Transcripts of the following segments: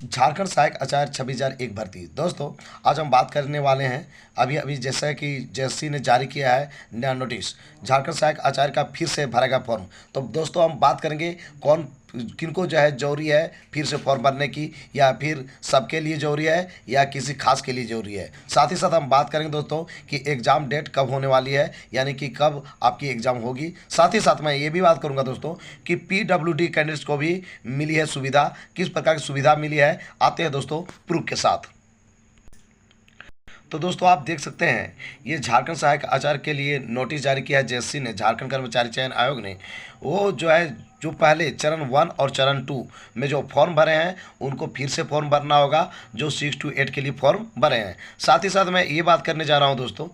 झारखंड सहायक आचार्य 26,001 भर्ती। दोस्तों, आज हम बात करने वाले हैं अभी अभी जैसा कि जेएससी ने जारी किया है नया नोटिस, झारखंड सहायक आचार्य का फिर से भरेगा फॉर्म। तो दोस्तों, हम बात करेंगे कौन किनको जो है जरूरी है फिर से फॉर्म भरने की, या फिर सबके लिए जरूरी है या किसी खास के लिए जरूरी है। साथ ही साथ हम बात करेंगे दोस्तों कि एग्ज़ाम डेट कब होने वाली है, यानी कि कब आपकी एग्ज़ाम होगी। साथ ही साथ मैं ये भी बात करूंगा दोस्तों कि पीडब्ल्यूडी कैंडिडेट्स को भी मिली है सुविधा, किस प्रकार की सुविधा मिली है, आते हैं दोस्तों प्रूफ के साथ। तो दोस्तों, आप देख सकते हैं ये झारखंड सहायक आचार्य के लिए नोटिस जारी किया है जेएससी ने, झारखंड कर्मचारी चयन आयोग ने। वो जो है जो पहले चरण 1 और चरण 2 में जो फॉर्म भरे हैं उनको फिर से फॉर्म भरना होगा, जो 6 to 8 के लिए फॉर्म भरे हैं। साथ ही साथ मैं ये बात करने जा रहा हूँ दोस्तों,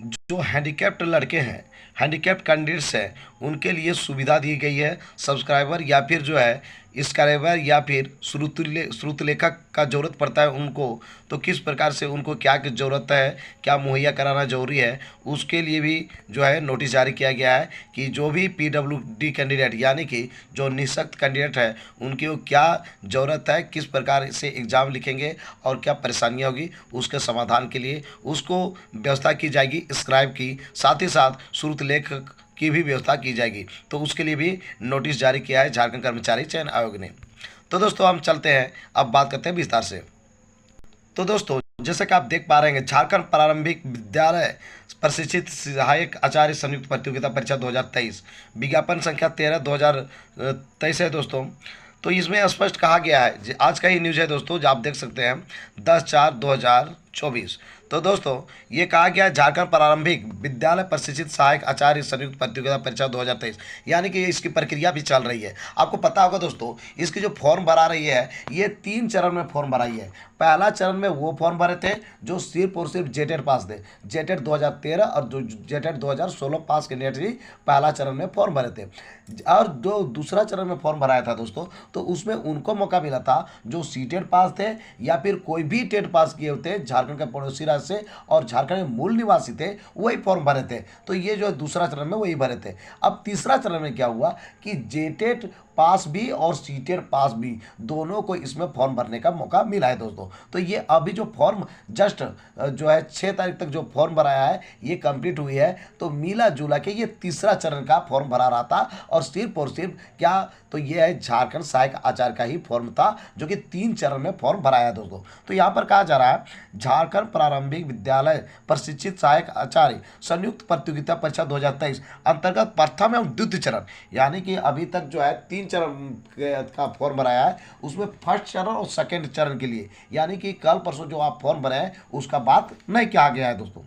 जो हैंडीकैप्ड लड़के हैं, हैंडीकैप्ड कैंडिडेट्स हैं, उनके लिए सुविधा दी गई है। सब्सक्राइबर या फिर जो है स्क्राइबर या फिर श्रुत लेखक का ज़रूरत पड़ता है उनको, तो किस प्रकार से उनको क्या की ज़रूरत है, क्या मुहैया कराना ज़रूरी है, उसके लिए भी जो है नोटिस जारी किया गया है कि जो भी पीडब्ल्यूडी कैंडिडेट यानी कि जो निःशक्त कैंडिडेट है उनकी वो क्या ज़रूरत है, किस प्रकार से एग्ज़ाम लिखेंगे और क्या परेशानियाँ होगी, उसके समाधान के लिए उसको व्यवस्था की जाएगी स्क्राइब की। साथ ही साथ श्रुत लेखक की भी व्यवस्था की जाएगी। तो उसके लिए भी नोटिस जारी किया है झारखंड कर्मचारी चयन आयोग ने। तो दोस्तों, हम चलते हैं, अब बात करते हैं विस्तार से। तो दोस्तों, जैसे कि आप देख पा रहे हैं, झारखंड प्रारंभिक विद्यालय प्रशिक्षित सहायक आचार्य संयुक्त प्रतियोगिता परीक्षा 2023 विज्ञापन संख्या 13/2023 है दोस्तों। तो इसमें स्पष्ट कहा गया है, आज का ही न्यूज़ है दोस्तों, जो आप देख सकते हैं 10/4/2024। तो दोस्तों, ये कहा गया है झारखंड प्रारंभिक विद्यालय प्रशिक्षित सहायक आचार्य संयुक्त प्रतियोगिता परीक्षा 2023, यानी कि इसकी प्रक्रिया भी चल रही है। आपको पता होगा दोस्तों, इसकी जो फॉर्म भरा रही है ये 3 चरण में फॉर्म भराई है। पहला चरण में वो फॉर्म भरे थे जो सिर्फ और सिर्फ जेटेट पास थे, जेटेट 2013 और जो जेटेट 2016 पास कैंडिडेट ही पहला चरण में फॉर्म भरे थे। और जो दूसरा चरण में फॉर्म भराया था दोस्तों, तो उसमें उनको मौका मिला था जो सीटेट पास थे या फिर कोई भी टेट पास किए होते झारखंड के पड़ोसी राज्य से और झारखंड में मूल निवासी थे, वही फॉर्म भरे थे। तो ये जो दूसरा चरण में वही भरे थे। अब तीसरा चरण में क्या हुआ कि जेटेट पास भी और सीटेट पास भी दोनों को इसमें फॉर्म भरने का मौका मिला है दोस्तों। तो ये अभी जो फॉर्म जस्ट जो है 6 तारीख तक जो फॉर्म भराया है ये कंप्लीट हुई है। तो मिला जुला के ये तीसरा चरण का फॉर्म भरा रहा था, और सिर्फ क्या, तो ये है झारखंड सहायक आचार्य का ही फॉर्म था जो कि 3 चरण में फॉर्म भराया है दोस्तों। तो यहाँ पर कहा जा रहा है झारखंड प्रारंभिक विद्यालय प्रशिक्षित सहायक आचार्य संयुक्त प्रतियोगिता परीक्षा 2023 अंतर्गत प्रथम एवं द्वितीय चरण, यानी कि अभी तक जो है 3 चरण का फॉर्म भराया है, उसमें फर्स्ट चरण और सेकेंड चरण के लिए, यानी कि कल परसों जो आप फॉर्म भरे हैं उसका बात नहीं किया गया है दोस्तों।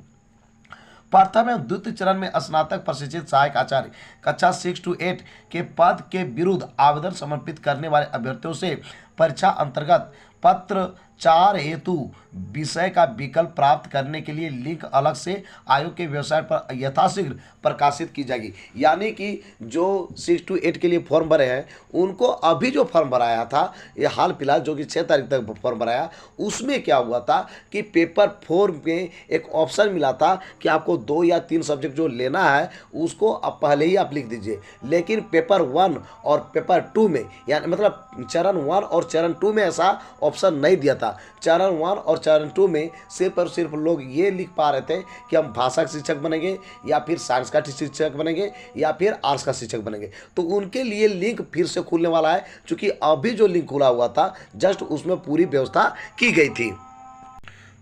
प्रथम एवं द्वितीय चरण में स्नातक प्रशिक्षित सहायक आचार्य कक्षा 6 to 8 के पद के विरुद्ध आवेदन समर्पित करने वाले अभ्यर्थियों से परीक्षा अंतर्गत पत्र 4 हेतु विषय का विकल्प प्राप्त करने के लिए लिंक अलग से आयोग के वेबसाइट पर यथाशीघ्र प्रकाशित की जाएगी। यानी कि जो 6 to 8 के लिए फॉर्म भरे हैं उनको अभी जो फॉर्म भराया था, ये हाल फिलहाल जो कि 6 तारीख तक फॉर्म भराया, उसमें क्या हुआ था कि पेपर 4 में एक ऑप्शन मिला था कि आपको 2 या 3 सब्जेक्ट जो लेना है उसको अब पहले ही आप लिख दीजिए। लेकिन पेपर 1 और पेपर 2 में, यानी मतलब चरण 1 और चरण 2 में ऐसा ऑप्शन नहीं दिया था। चरण 1 और चरण 2 में सिर्फ और सिर्फ लोग ये लिख पा रहे थे कि हम भाषा का शिक्षक बनेंगे या फिर साइंस का शिक्षक बनेंगे या फिर आर्ट्स का शिक्षक बनेंगे। तो उनके लिए लिंक फिर से खुलने वाला है, क्योंकि अभी जो लिंक खुला हुआ था जस्ट उसमें पूरी व्यवस्था की गई थी।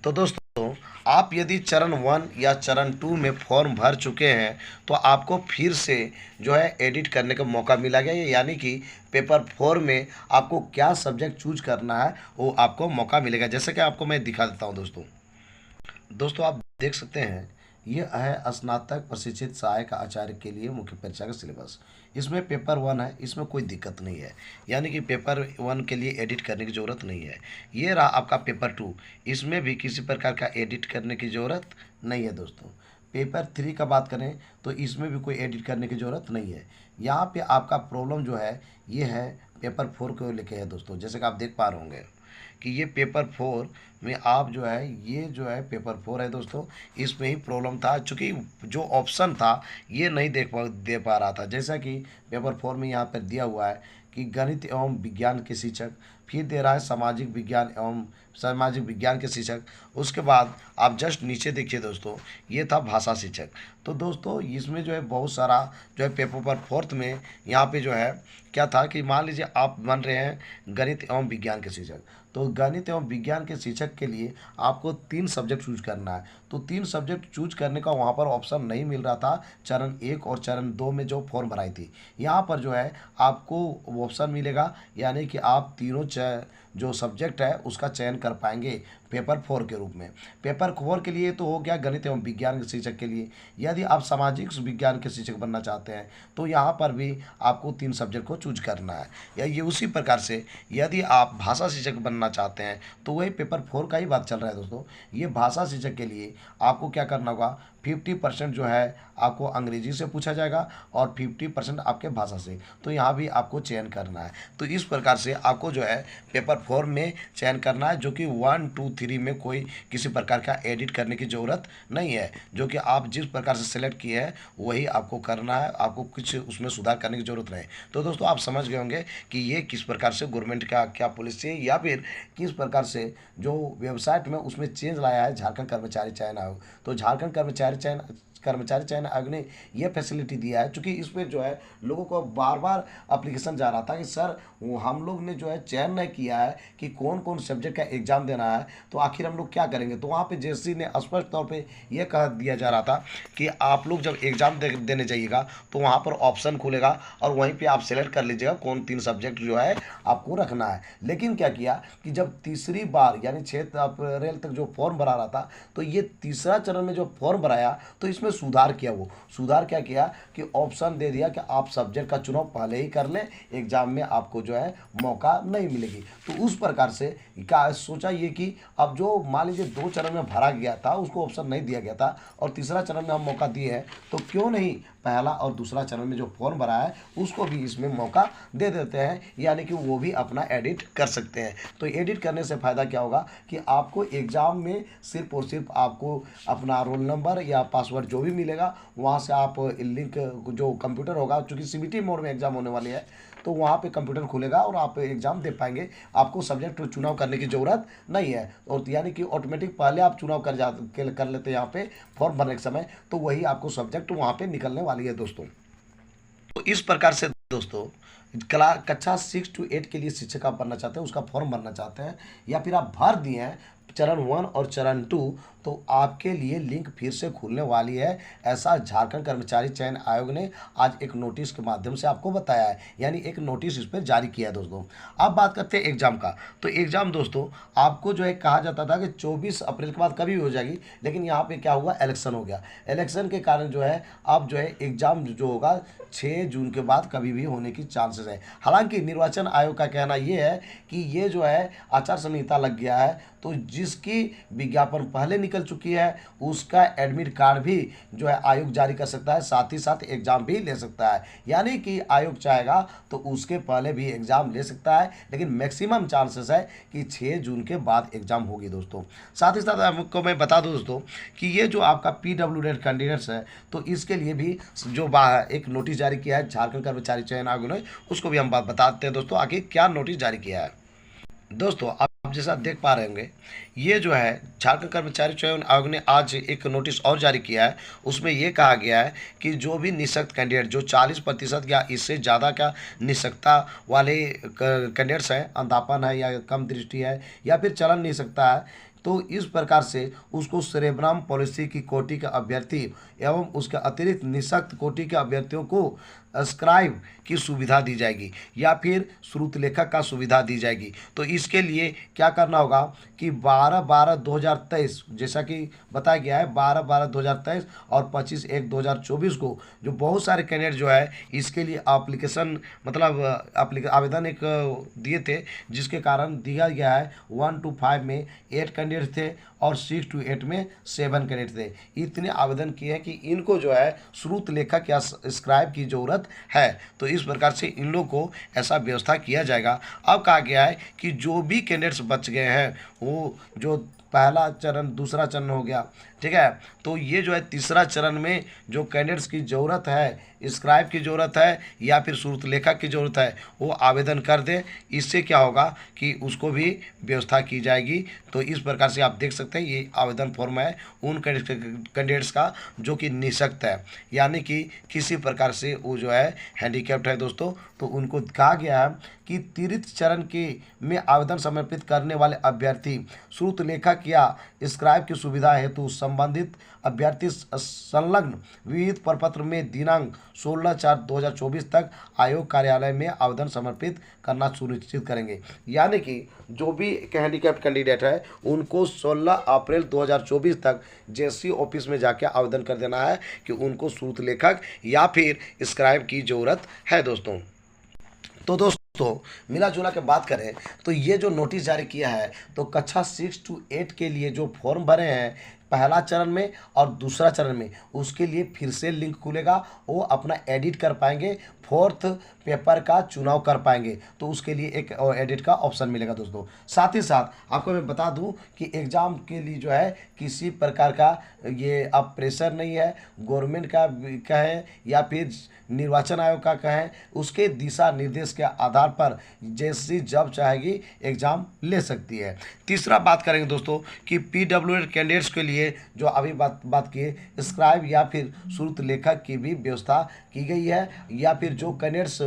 तो दोस्तों, आप यदि चरण 1 या चरण 2 में फॉर्म भर चुके हैं तो आपको फिर से जो है एडिट करने का मौका मिला गया है, यानी कि पेपर 4 में आपको क्या सब्जेक्ट चूज करना है वो आपको मौका मिलेगा। जैसे कि आपको मैं दिखा देता हूं दोस्तों। दोस्तों, आप देख सकते हैं ये है स्नातक प्रशिक्षित सहायक आचार्य के लिए मुख्य परीक्षा का सिलेबस। इसमें पेपर 1 है, इसमें कोई दिक्कत नहीं है, यानी कि पेपर 1 के लिए एडिट करने की ज़रूरत नहीं है। ये रहा आपका पेपर 2, इसमें भी किसी प्रकार का एडिट करने की ज़रूरत नहीं है दोस्तों। पेपर 3 का बात करें तो इसमें भी कोई एडिट करने की ज़रूरत नहीं है। यहाँ पे आपका प्रॉब्लम जो है ये है पेपर 4 को लेके है दोस्तों। जैसे कि आप देख पा रहे होंगे कि ये पेपर 4 में आप जो है ये जो है पेपर 4 है दोस्तों, इसमें ही प्रॉब्लम था, चूँकि जो ऑप्शन था ये नहीं दे पा रहा था। जैसा कि पेपर 4 में यहाँ पर दिया हुआ है कि गणित एवं विज्ञान के शिक्षक फिर दे रहा है सामाजिक विज्ञान एवं सामाजिक विज्ञान के शिक्षक। उसके बाद आप जस्ट नीचे देखिए दोस्तों, ये था भाषा शिक्षक। तो दोस्तों इसमें जो है बहुत सारा जो है पेपर पर फोर्थ में यहाँ पे जो है क्या था कि मान लीजिए आप बन रहे हैं गणित एवं विज्ञान के शिक्षक। तो गणित एवं विज्ञान के शिक्षक के लिए आपको 3 सब्जेक्ट चूज करना है। तो 3 सब्जेक्ट चूज करने का वहाँ पर ऑप्शन नहीं मिल रहा था चरण 1 और चरण 2 में जो फॉर्म भराई थी। यहाँ पर जो है आपको ऑप्शन मिलेगा, यानी कि आप तीनों जो सब्जेक्ट है उसका चयन कर पाएंगे पेपर 4 के रूप में। पेपर 4 के लिए तो हो गया गणित एवं विज्ञान के शिक्षक के लिए। यदि आप सामाजिक विज्ञान के शिक्षक बनना चाहते हैं तो यहाँ पर भी आपको 3 सब्जेक्ट को चूज करना है। या ये उसी प्रकार से यदि आप भाषा शिक्षक बनना चाहते हैं तो वही पेपर 4 का ही बात चल रहा है दोस्तों। ये भाषा शिक्षक के लिए आपको क्या करना होगा, 50% जो है आपको अंग्रेजी से पूछा जाएगा और 50% आपके भाषा से। तो यहाँ भी आपको चयन करना है। तो इस प्रकार से आपको जो है पेपर 4 में चयन करना है, जो कि 1, 2, 3 में कोई किसी प्रकार का एडिट करने की ज़रूरत नहीं है। जो कि आप जिस प्रकार से सेलेक्ट किए हैं वही आपको करना है, आपको कुछ उसमें सुधार करने की ज़रूरत नहीं। तो दोस्तों आप समझ गए होंगे कि ये किस प्रकार से गवर्नमेंट का क्या पॉलिसी है या फिर किस प्रकार से जो वेबसाइट में उसमें चेंज लाया है झारखंड कर्मचारी चयन आयोग। तो झारखंड कर्मचारी चयन आयोग ने यह फैसिलिटी दिया है, क्योंकि इस पर जो है लोगों को बार बार अप्लीकेशन जा रहा था कि सर हम लोग ने जो है चयन नहीं किया है कि कौन कौन सब्जेक्ट का एग्ज़ाम देना है, तो आखिर हम लोग क्या करेंगे। तो वहाँ पे जेसी ने स्पष्ट तौर पे यह कह दिया जा रहा था कि आप लोग जब एग्ज़ाम देने जाइएगा तो वहाँ पर ऑप्शन खुलेगा और वहीं पर आप सेलेक्ट कर लीजिएगा कौन 3 सब्जेक्ट जो है आपको रखना है। लेकिन क्या किया कि जब तीसरी बार यानी 6 अप्रैल तक जो फॉर्म भरा रहा था, तो ये तीसरा चरण में जो फॉर्म भराया तो इसमें सुधार किया। वो सुधार क्या किया कि ऑप्शन दे दिया कि आप सब्जेक्ट का चुनाव पहले ही कर लें, एग्जाम में आपको जो है मौका नहीं मिलेगी। तो उस प्रकार से क्या सोचा ये कि अब जो मान लीजिए 2 चरण में भरा गया था उसको ऑप्शन नहीं दिया गया था और तीसरा चरण में हम मौका दिए हैं, तो क्यों नहीं पहला और दूसरा चरण में जो फॉर्म भरा है उसको भी इसमें मौका दे देते हैं, यानी कि वो भी अपना एडिट कर सकते हैं। तो एडिट करने से फ़ायदा क्या होगा कि आपको एग्ज़ाम में सिर्फ और सिर्फ आपको अपना रोल नंबर या पासवर्ड जो भी मिलेगा वहाँ से आप लिंक जो कंप्यूटर होगा, चूँकि सीबीटी मोड में एग्ज़ाम होने वाली है, तो वहाँ पे कंप्यूटर खुलेगा और आप एग्ज़ाम दे पाएंगे। आपको सब्जेक्ट चुनाव करने की ज़रूरत नहीं है, और यानी कि ऑटोमेटिक पहले आप चुनाव कर लेते हैं यहाँ पे फॉर्म भरने के समय, तो वही आपको सब्जेक्ट वहाँ पे निकलने वाली है दोस्तों। तो इस प्रकार से दोस्तों कक्षा 6 to 8 के लिए शिक्षक आप बनना चाहते हैं, उसका फॉर्म भरना चाहते हैं या फिर आप भर दिए हैं चरण 1 और चरण 2, तो आपके लिए लिंक फिर से खुलने वाली है। ऐसा झारखंड कर्मचारी चयन आयोग ने आज एक नोटिस के माध्यम से आपको बताया है, यानी एक नोटिस इस पर जारी किया है दोस्तों। अब बात करते हैं एग्ज़ाम का। तो एग्ज़ाम दोस्तों आपको जो है कहा जाता था कि 24 अप्रैल के बाद कभी भी हो जाएगी, लेकिन यहाँ पे क्या हुआ, इलेक्शन हो गया। इलेक्शन के कारण जो है अब जो है एग्ज़ाम जो होगा 6 जून के बाद कभी भी होने की चांसेस है। हालांकि निर्वाचन आयोग का कहना ये है कि ये जो है आचार संहिता लग गया है, तो जिसकी विज्ञापन पहले निकल चुकी है उसका एडमिट कार्ड भी जो है आयोग जारी कर सकता है, साथ ही साथ एग्ज़ाम भी ले सकता है। यानी कि आयोग चाहेगा तो उसके पहले भी एग्ज़ाम ले सकता है, लेकिन मैक्सिमम चांसेस है कि 6 जून के बाद एग्ज़ाम होगी दोस्तों। साथ ही साथ आपको मैं बता दूं दोस्तों कि ये जो आपका PWD कैंडिडेट्स है, तो इसके लिए भी जो एक नोटिस जारी किया है झारखंड कर्मचारी चयन आयोग ने, उसको भी हम बात बताते हैं दोस्तों आखिर क्या नोटिस जारी किया है। दोस्तों आप जैसा देख पा रहे होंगे, ये जो है झारखंड कर्मचारी चयन आयोग ने आज एक नोटिस और जारी किया है। उसमें ये कहा गया है कि जो भी निःशक्त कैंडिडेट जो 40% या इससे ज़्यादा का निःशक्तता वाले कैंडिडेट्स हैं, अंधापन है या कम दृष्टि है या फिर चलन नहीं सकता है, तो इस प्रकार से उसको सेरेब्रम पॉलिसी की कोटि के अभ्यर्थी एवं उसके अतिरिक्त निःशक्त कोटि के अभ्यर्थियों को स्क्राइब की सुविधा दी जाएगी या फिर श्रुत लेखक का सुविधा दी जाएगी। तो इसके लिए क्या करना होगा कि 12/12/2023 जैसा कि बताया गया है 12/12/2023 और 25/1/2024 को जो बहुत सारे कैंडिडेट जो है इसके लिए एप्लीकेशन मतलब आवेदन एक दिए थे, जिसके कारण दिया गया है 1 to 5 में 8 कैंडिडेट थे और 6 to 8 में 7 कैंडिडेट थे। इतने आवेदन किए हैं कि इनको जो है श्रुत लेखक या स्क्राइब की ज़रूरत है। तो इस प्रकार से इन लोग को ऐसा व्यवस्था किया जाएगा। अब कहा गया है कि जो भी कैंडिडेट्स बच गए हैं, वो जो पहला चरण दूसरा चरण हो गया, ठीक है। तो ये जो है तीसरा चरण में जो कैंडिडेट्स की ज़रूरत है, स्क्राइब की ज़रूरत है या फिर सूरत लेखक की ज़रूरत है, वो आवेदन कर दें। इससे क्या होगा कि उसको भी व्यवस्था की जाएगी। तो इस प्रकार से आप देख सकते हैं ये आवेदन फॉर्म है उन कैंडिडेट्स का जो कि निःशक्त है, यानी कि किसी प्रकार से वो जो है हैंडीकैप्ड है दोस्तों। तो उनको कहा गया है कि तीर्थ चरण के में आवेदन समर्पित करने वाले अभ्यर्थी श्रुत लेखक या स्क्राइब की सुविधा हेतु संबंधित अभ्यर्थी संलग्न विविध प्रपत्र में दिनांक 16/4/2024 तक आयोग कार्यालय में आवेदन समर्पित करना सुनिश्चित करेंगे। यानी कि जो भी हैंडीकैप्ड कैंडिडेट है उनको 16 अप्रैल 2024 तक जेसी ऑफिस में जाके आवेदन कर देना है कि उनको श्रुत लेखक या फिर स्क्राइब की ज़रूरत है दोस्तों। तो दोस्तों मिला जुला के बात करें तो ये जो नोटिस जारी किया है तो कक्षा 6 to 8 के लिए जो फॉर्म भरे हैं पहला चरण में और दूसरा चरण में, उसके लिए फिर से लिंक खुलेगा, वो अपना एडिट कर पाएंगे, फोर्थ पेपर का चुनाव कर पाएंगे। तो उसके लिए एक एडिट का ऑप्शन मिलेगा दोस्तों। साथ ही साथ आपको मैं बता दूं कि एग्ज़ाम के लिए जो है किसी प्रकार का ये अब प्रेशर नहीं है, गवर्नमेंट का कहें या फिर निर्वाचन आयोग का कहें, उसके दिशा निर्देश के आधार पर जैसी जब चाहेगी एग्ज़ाम ले सकती है। तीसरा बात करेंगे दोस्तों कि PWD कैंडिडेट्स के लिए जो अभी बात किए स्क्राइब या फिर श्रुत लेखक की भी व्यवस्था की गई है, या फिर जो कैंडिडेट्स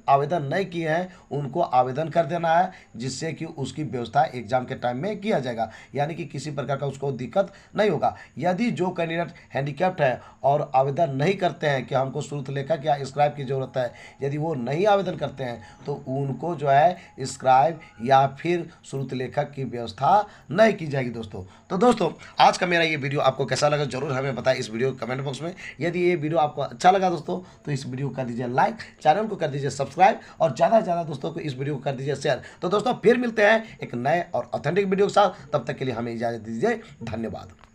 आवेदन नहीं किए हैं उनको आवेदन कर देना है, जिससे कि उसकी व्यवस्था एग्जाम के टाइम में किया जाएगा, यानी कि किसी प्रकार का उसको दिक्कत नहीं होगा। यदि जो कैंडिडेट हैंडीकैप्ड है और आवेदन नहीं करते हैं कि हमको श्रुत लेखक या स्क्राइब की ज़रूरत है, यदि वो नहीं आवेदन करते हैं तो उनको जो है स्क्राइब या फिर श्रुत लेखक की व्यवस्था नहीं की जाएगी दोस्तों। तो दोस्तों आज का मेरा ये वीडियो आपको कैसा लगा जरूर हमें बताएं इस वीडियो कमेंट बॉक्स में। यदि ये वीडियो आपको अच्छा लगा दोस्तों तो इस वीडियो को कर दीजिए लाइक, चैनल को कर दीजिए सब्सक्राइब और ज़्यादा से ज़्यादा दोस्तों को इस वीडियो को कर दीजिए शेयर। तो दोस्तों फिर मिलते हैं एक नए और ऑथेंटिक वीडियो के साथ, तब तक के लिए हमें इजाज़त दीजिए। धन्यवाद।